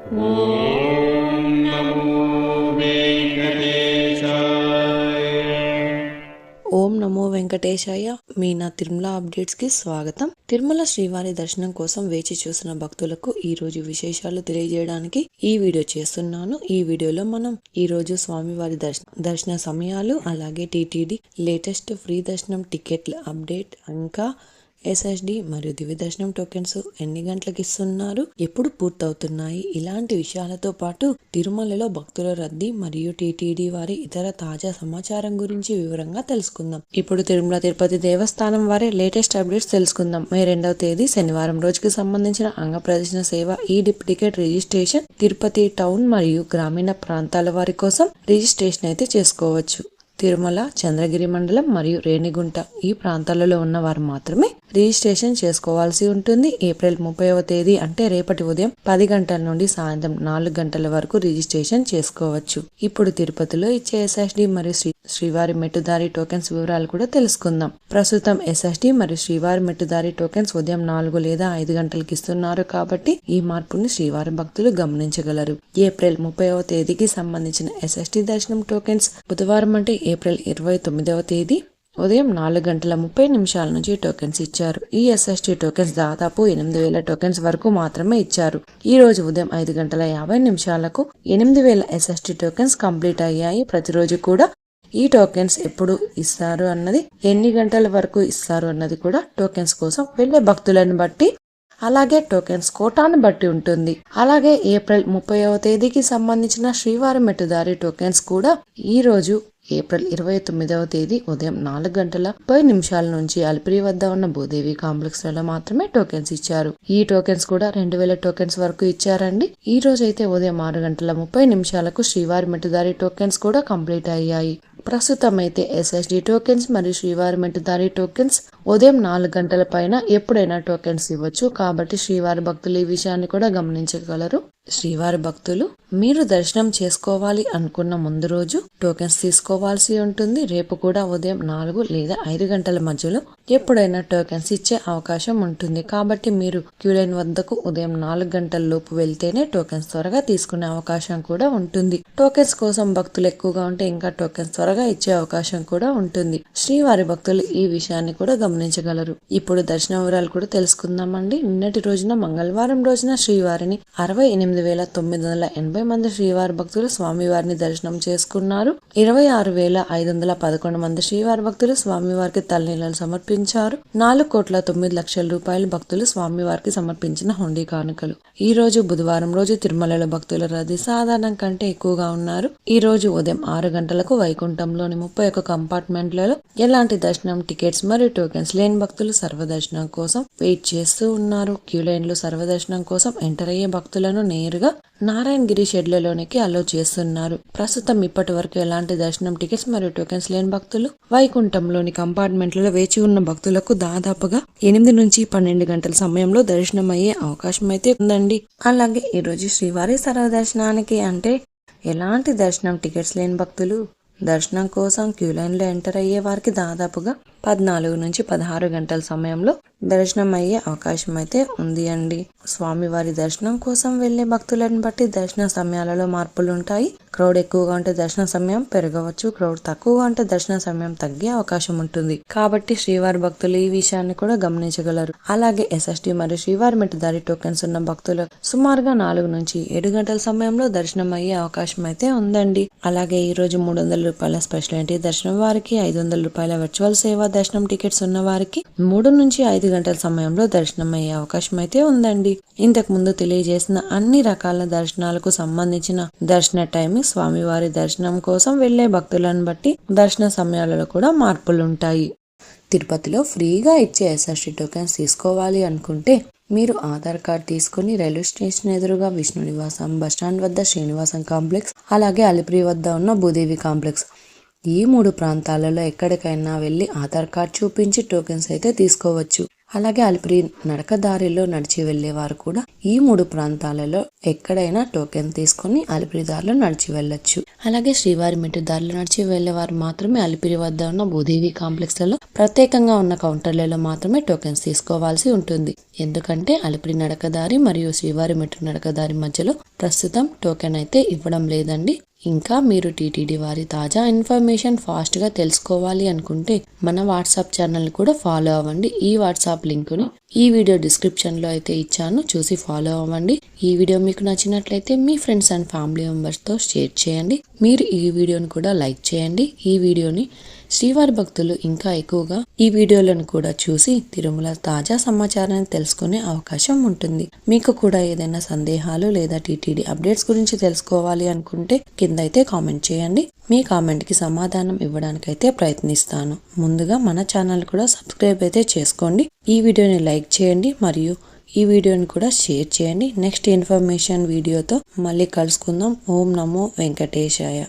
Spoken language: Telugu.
ఓం నమో వెంకటేశాయ. ఓం నమో వెంకటేశాయ. మీ నా తిరుమల అప్డేట్స్ కి స్వాగతం. తిరుమల శ్రీవారి దర్శనం కోసం వేచి చూసిన భక్తులకు ఈ రోజు విశేషాలు తెలియజేయడానికి ఈ వీడియో చేస్తున్నాను. ఈ వీడియోలో మనం ఈ రోజు స్వామివారి దర్శన సమయాలు, అలాగే టీటీడీ లేటెస్ట్ ఫ్రీ దర్శనం టికెట్ల అప్డేట్, ఇంకా ఎస్ఎస్డి మరియు దివ్య దర్శనం టోకెన్స్ ఎన్ని గంటలకు ఇస్తున్నారు, ఎప్పుడు పూర్తవుతున్నాయి, ఇలాంటి విషయాలతో పాటు తిరుమలలో భక్తుల రద్దీ మరియు టీటీడీ వారి ఇతర తాజా సమాచారం గురించి వివరంగా తెలుసుకుందాం. ఇప్పుడు తిరుమల తిరుపతి దేవస్థానం వారి లేటెస్ట్ అప్డేట్స్ తెలుసుకుందాం. మే 2వ తేదీ శనివారం రోజుకి సంబంధించిన అంగ ప్రదర్శన సేవ ఈ-డిప్ టికెట్ రిజిస్ట్రేషన్ తిరుపతి టౌన్ మరియు గ్రామీణ ప్రాంతాల వారి కోసం రిజిస్ట్రేషన్ అయితే చేసుకోవచ్చు. తిరుమల, చంద్రగిరి మండలం మరియు రేణిగుంట ఈ ప్రాంతాలలో ఉన్న వారు మాత్రమే రిజిస్ట్రేషన్ చేసుకోవాల్సి ఉంటుంది. ఏప్రిల్ 30వ తేదీ అంటే రేపటి ఉదయం 10 గంటల నుండి సాయంత్రం 4 గంటల వరకు రిజిస్ట్రేషన్ చేసుకోవచ్చు. ఇప్పుడు తిరుపతిలో ఇచ్చే ఎస్ఎస్డి మరియు శ్రీవారి మెట్టుదారి టోకెన్స్ వివరాలు కూడా తెలుసుకుందాం. ప్రస్తుతం ఎస్ఎస్డి మరియు శ్రీవారి మెట్టుదారి టోకెన్స్ ఉదయం 4 లేదా 5 గంటలకు ఇస్తున్నారు కాబట్టి ఈ మార్పుని శ్రీవారి భక్తులు గమనించగలరు. ఏప్రిల్ 30వ తేదీకి సంబంధించిన ఎస్ఎస్డి దర్శనం టోకెన్స్ బుధవారం అంటే ఏప్రిల్ 29వ తేదీ ఉదయం 4:30 నుంచి టోకెన్స్ ఇచ్చారు. ఈ ఎస్ఎస్టీ టోకెన్స్ దాదాపు 8,000 టోకెన్స్ వరకు మాత్రమే ఇచ్చారు. ఈ రోజు ఉదయం 5:50 8,000 ఎస్ఎస్టీ టోకెన్స్ కంప్లీట్ అయ్యాయి. ప్రతిరోజు కూడా ఈ టోకెన్స్ ఎప్పుడు ఇస్తారు అన్నది, ఎన్ని గంటల వరకు ఇస్తారు అన్నది కూడా టోకెన్స్ కోసం వెళ్లే భక్తులను బట్టి, అలాగే టోకెన్స్ కోటాను బట్టి ఉంటుంది. అలాగే ఏప్రిల్ 30వ తేదీకి సంబంధించిన శ్రీవారి మెట్టుదారి టోకెన్స్ కూడా ఈ రోజు ఏప్రిల్ 29వ తేదీ ఉదయం 4:10 నుంచి అలిపిరి వద్ద ఉన్న భూదేవి కాంప్లెక్స్ లలో మాత్రమే టోకెన్స్ ఇచ్చారు. ఈ టోకెన్స్ కూడా 2,000 టోకెన్స్ వరకు ఇచ్చారండి. ఈ రోజు అయితే ఉదయం 6:30 శ్రీవారి మెట్టుదారి టోకెన్స్ కూడా కంప్లీట్ అయ్యాయి. ప్రస్తుతం అయితే ఎస్ఎస్డి టోకెన్స్ మరియు శ్రీవారి మెట్టుదారి టోకెన్స్ ఉదయం 4 గంటల పైన ఎప్పుడైనా టోకెన్స్ ఇవ్వచ్చు. కాబట్టి శ్రీవారి భక్తులు ఈ విషయాన్ని కూడా గమనించగలరు. శ్రీవారి భక్తులు మీరు దర్శనం చేసుకోవాలి అనుకున్న ముందు రోజు టోకెన్స్ తీసుకోవాల్సి ఉంటుంది. రేపు కూడా ఉదయం 4 లేదా 5 గంటల మధ్యలో ఎప్పుడైనా టోకెన్స్ ఇచ్చే అవకాశం ఉంటుంది. కాబట్టి మీరు క్యూ లైన్ వద్దకు ఉదయం 4 గంటల లోపు వెళ్తేనే టోకెన్స్ త్వరగా తీసుకునే అవకాశం కూడా ఉంటుంది. టోకెన్స్ కోసం భక్తులు ఎక్కువగా ఉంటే ఇంకా టోకెన్స్ త్వరగా ఇచ్చే అవకాశం కూడా ఉంటుంది. శ్రీవారి భక్తులు ఈ విషయాన్ని కూడా గమనించగలరు. ఇప్పుడు దర్శన వివరాలు కూడా తెలుసుకుందామండి. నిన్నటి రోజున మంగళవారం రోజున శ్రీవారిని 68,980 మంది శ్రీవారి భక్తులు స్వామివారిని దర్శనం చేసుకున్నారు. 26,511 మంది శ్రీవారి భక్తులు స్వామివారికి తలనీలాలు సమర్పించారు. 4,09,00,000 రూపాయలు భక్తులు స్వామివారికి సమర్పించిన హుండీ కానుకలు. ఈ రోజు బుధవారం రోజు తిరుమలలో భక్తుల రద్దీ సాధారణం కంటే ఎక్కువగా ఉన్నారు. ఈ రోజు ఉదయం 6 గంటలకు వైకుంఠంలోని 31 కంపార్ట్మెంట్లలో ఎలాంటి దర్శనం టికెట్స్ మరియు టోకెన్స్ లేని భక్తులు సర్వదర్శనం కోసం వెయిట్ చేస్తూ ఉన్నారు. క్యూ లైన్లు సర్వదర్శనం కోసం ఎంటర్ అయ్యే భక్తులను నేరుగా నారాయణగిరి షెడ్లలోనికి అలో చేస్తున్నారు. ప్రస్తుతం ఇప్పటి వరకు ఎలాంటి దర్శనం టికెట్స్ మరియు టోకెన్స్ లేని భక్తులు వైకుంఠంలోని కంపార్ట్మెంట్లలో వేచి ఉన్న భక్తులకు దాదాపుగా 8 నుంచి 12 గంటల సమయంలో దర్శనం అయ్యే అవకాశం అయితే ఉందండి. అలాగే ఈ రోజు శ్రీవారి సర్వదర్శనానికి అంటే ఎలాంటి దర్శనం టికెట్స్ లేని భక్తులు దర్శనం కోసం క్యూ లైన్ లో ఎంటర్ అయ్యే వారికి దాదాపుగా 14 నుంచి 16 గంటల సమయంలో దర్శనం అయ్యే అవకాశం అయితే ఉంది అండి. స్వామివారి దర్శనం కోసం వెళ్లే భక్తులను బట్టి దర్శన సమయాలలో మార్పులు ఉంటాయి. క్రౌడ్ ఎక్కువగా ఉంటే దర్శన సమయం పెరగవచ్చు, క్రౌడ్ తక్కువగా ఉంటే దర్శన సమయం తగ్గే అవకాశం ఉంటుంది. కాబట్టి శ్రీవారి భక్తులు ఈ విషయాన్ని కూడా గమనించగలరు. అలాగే ఎస్ఎస్డి మరియు శ్రీవారి మెట్టుదారి టోకెన్స్ ఉన్న భక్తులు సుమారుగా 4 నుంచి 7 గంటల సమయంలో దర్శనం అయ్యే అవకాశం అయితే ఉందండి. అలాగే ఈ రోజు 300 రూపాయల స్పెషల్ ఎంట్రీ దర్శనం వారికి, 500 రూపాయల వర్చువల్ సేవా దర్శనం టికెట్స్ ఉన్న వారికి 3 నుంచి 5 గంటల సమయంలో దర్శనం అయ్యే అవకాశం అయితే ఉందండి. ఇంతకు ముందు తెలియజేసిన అన్ని రకాల దర్శనాలకు సంబంధించిన దర్శన టైమింగ్ స్వామివారి దర్శనం కోసం వెళ్లే భక్తులను బట్టి దర్శన సమయాలలో కూడా మార్పులుంటాయి. తిరుపతిలో ఫ్రీగా ఇచ్చే ఎస్ఎస్డి టోకెన్స్ తీసుకోవాలి అనుకుంటే మీరు ఆధార్ కార్డ్ తీసుకుని రైల్వే స్టేషన్ ఎదురుగా విష్ణు నివాసం, బస్టాండ్ వద్ద శ్రీనివాసం కాంప్లెక్స్, అలాగే అలిపిరి వద్ద ఉన్న భూదేవి కాంప్లెక్స్ ఈ 3 ప్రాంతాలలో ఎక్కడికైనా వెళ్లి ఆధార్ కార్డ్ చూపించి టోకెన్స్ అయితే తీసుకోవచ్చు. అలాగే అలిపిరి నడకదారిలో నడిచి వెళ్లేవారు కూడా ఈ 3 ప్రాంతాలలో ఎక్కడైనా టోకెన్ తీసుకొని అలిపిరి దారిలో నడిచి వెళ్ళొచ్చు. అలాగే శ్రీవారి మెట్టు దారిలో నడిచి వెళ్లేవారు మాత్రమే అలిపిరి వద్ద ఉన్న భూదేవి కాంప్లెక్స్ లలో ప్రత్యేకంగా ఉన్న కౌంటర్లలో మాత్రమే టోకెన్స్ తీసుకోవాల్సి ఉంటుంది. ఎందుకంటే అలిపిరి నడకదారి మరియు శ్రీవారి మెట్టు నడకదారి మధ్యలో ప్రస్తుతం టోకెన్ అయితే ఇవ్వడం లేదండి. ఇంకా మీరు టీటీడీ వారి తాజా ఇన్ఫర్మేషన్ ఫాస్ట్ గా తెలుసుకోవాలి అనుకుంటే మన వాట్సాప్ ఛానల్ కూడా ఫాలో అవ్వండి. ఈ వాట్సాప్ లింకుని ఈ వీడియో డిస్క్రిప్షన్ లో అయితే ఇచ్చాను, చూసి ఫాలో అవ్వండి. ఈ వీడియో మీకు నచ్చినట్లయితే మీ ఫ్రెండ్స్ అండ్ ఫ్యామిలీ మెంబర్స్ తో షేర్ చేయండి. మీరు ఈ వీడియోని కూడా లైక్ చేయండి. ఈ వీడియోని శ్రీవారి భక్తులు ఇంకా ఎక్కువగా ఈ వీడియోలను కూడా చూసి తిరుమల తాజా సమాచారాన్ని తెలుసుకునే అవకాశం ఉంటుంది. మీకు కూడా ఏదైనా సందేహాలు లేదా టీటీడీ అప్డేట్స్ గురించి తెలుసుకోవాలి అనుకుంటే కింద అయితే కామెంట్ చేయండి. మీ కామెంట్ కి సమాధానం ఇవ్వడానికైతే ప్రయత్నిస్తాను. ముందుగా మన ఛానల్ కూడా సబ్స్క్రైబ్ అయితే చేసుకోండి. ఈ వీడియోని లైక్ చేయండి మరియు ఈ వీడియోని కూడా షేర్ చేయండి. నెక్స్ట్ ఇన్ఫర్మేషన్ వీడియోతో మళ్ళీ కలుసుకుందాం. ఓం నమో వెంకటేశాయ.